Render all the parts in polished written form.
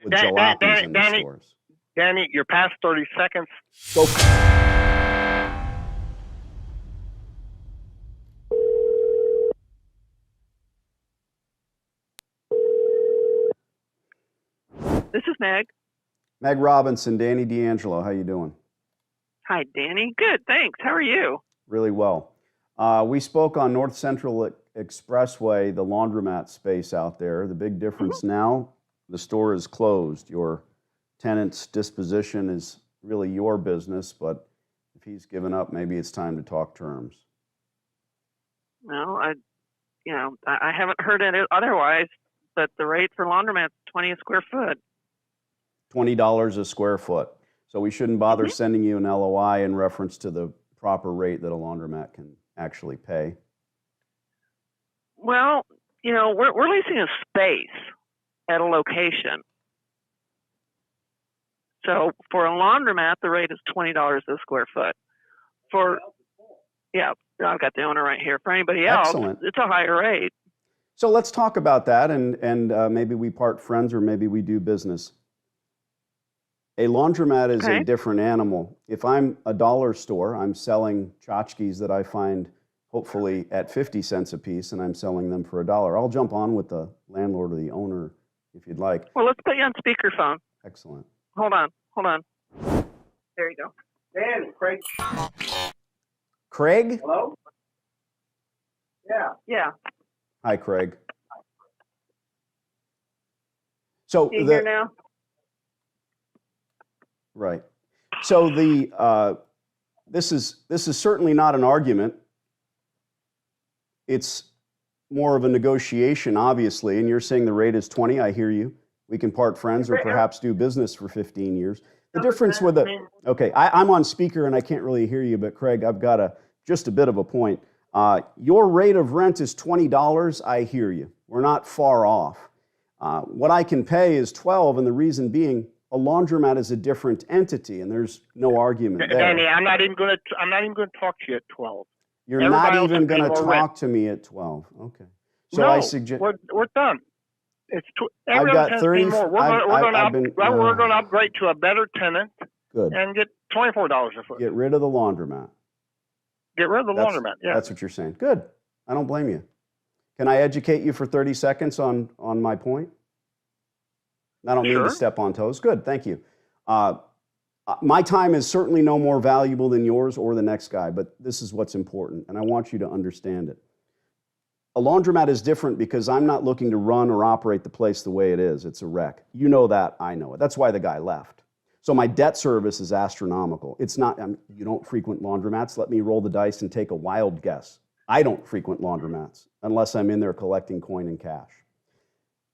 with jalapenos in the Danny, stores. Danny, you're past 30 seconds. Go. This is Meg. Meg Robinson, Danny D'Angelo, how you doing? Hi, Danny. Good, thanks. How are you? Really well. We spoke on North Central Expressway, the Laundromat space out there. The big difference now, the store is closed. Your tenant's disposition is really your business, but if he's given up, maybe it's time to talk terms. No, I haven't heard it otherwise, but the rate for laundromat's $20 a square foot. $20 a square foot. So we shouldn't bother sending you an LOI in reference to the proper rate that a laundromat can actually pay. Well, we're leasing a space at a location. So for a laundromat, the rate is $20 a square foot. I've got the owner right here. For anybody else, Excellent. It's a higher rate. So let's talk about that, and maybe we part friends or maybe we do business. A laundromat is a different animal. If I'm a dollar store, I'm selling tchotchkes that I find hopefully at 50 cents a piece, and I'm selling them for $1. I'll jump on with the landlord or the owner if you'd like. Well, let's put you on speakerphone. Excellent. Hold on. There you go. Dan, Craig. Craig? Hello? Yeah. Hi, Craig. So Can you hear now? Right. So this is certainly not an argument. It's more of a negotiation, obviously. And you're saying the rate is 20. I hear you. We can part friends or perhaps do business for 15 years. The difference with I'm on speaker and I can't really hear you, but Craig, I've got just a bit of a point. Your rate of rent is $20. I hear you. We're not far off. What I can pay is $12, and the reason being, a laundromat is a different entity, and there's no argument there. Danny, I'm not even going to talk to you at 12. You're not even going to talk to me at 12. Okay. So no, I suggest we're done. It's I've got 30 more. We're going to upgrade to a better tenant. Good. And get $24 a foot. Get rid of the laundromat. Get rid of the laundromat. Yeah. That's what you're saying. Good. I don't blame you. Can I educate you for 30 seconds on my point? I don't mean to step on toes. Good, thank you. My time is certainly no more valuable than yours or the next guy, but this is what's important, and I want you to understand it. A laundromat is different because I'm not looking to run or operate the place the way it is. It's a wreck. You know that, I know it. That's why the guy left. So my debt service is astronomical. It's not, you don't frequent laundromats. Let me roll the dice and take a wild guess. I don't frequent laundromats unless I'm in there collecting coin and cash.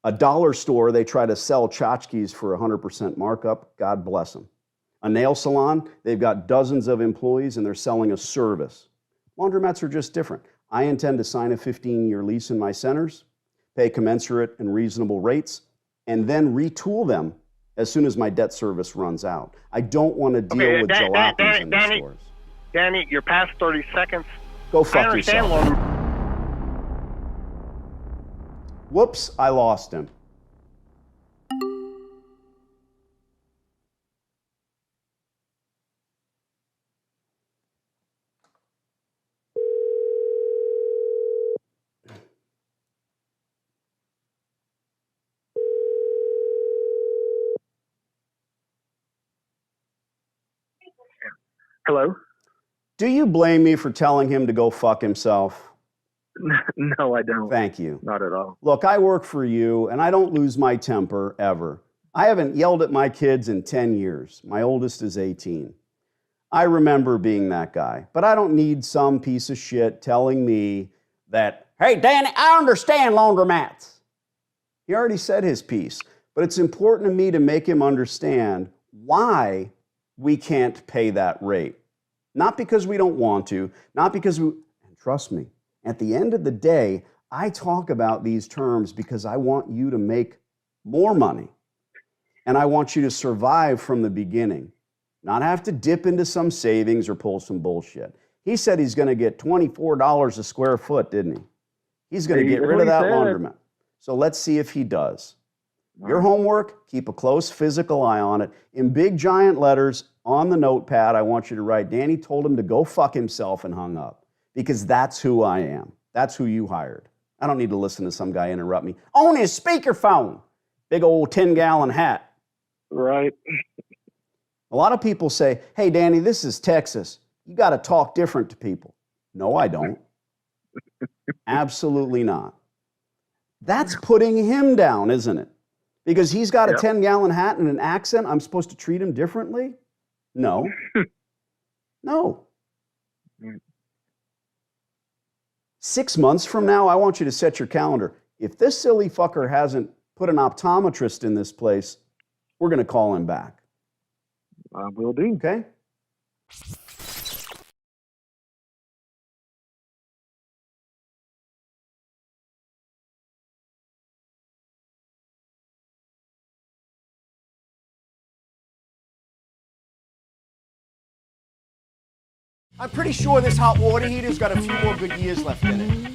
A dollar store, they try to sell tchotchkes for 100% markup. God bless them. A nail salon, they've got dozens of employees and they're selling a service. Laundromats are just different. I intend to sign a 15-year lease in my centers, pay commensurate and reasonable rates, and then retool them as soon as my debt service runs out. I don't want to deal with jalapenos in the stores. Danny, you're past 30 seconds. Go fuck yourself. Whoops, I lost him. Hello? Do you blame me for telling him to go fuck himself? No, I don't. Thank you. Not at all. Look, I work for you, and I don't lose my temper, ever. I haven't yelled at my kids in 10 years. My oldest is 18. I remember being that guy, but I don't need some piece of shit telling me that, hey, Danny, I understand laundromats. He already said his piece, but it's important to me to make him understand why we can't pay that rate. Not because we don't want to, not because and trust me, at the end of the day, I talk about these terms because I want you to make more money. And I want you to survive from the beginning, not have to dip into some savings or pull some bullshit. He said he's going to get $24 a square foot, didn't he? He's going to get rid of that laundromat. So let's see if he does. Your homework, keep a close physical eye on it. In big giant letters on the notepad, I want you to write, Danny told him to go fuck himself and hung up. Because that's who I am. That's who you hired. I don't need to listen to some guy interrupt me. On his speakerphone. Big old 10-gallon hat. Right. A lot of people say, hey, Danny, this is Texas. You got to talk different to people. No, I don't. Absolutely not. That's putting him down, isn't it? Because he's got a 10-gallon hat and an accent, I'm supposed to treat him differently? No. No. 6 months from now, I want you to set your calendar. If this silly fucker hasn't put an optometrist in this place, we're going to call him back. I will do. Okay? I'm pretty sure this hot water heater's got a few more good years left in it.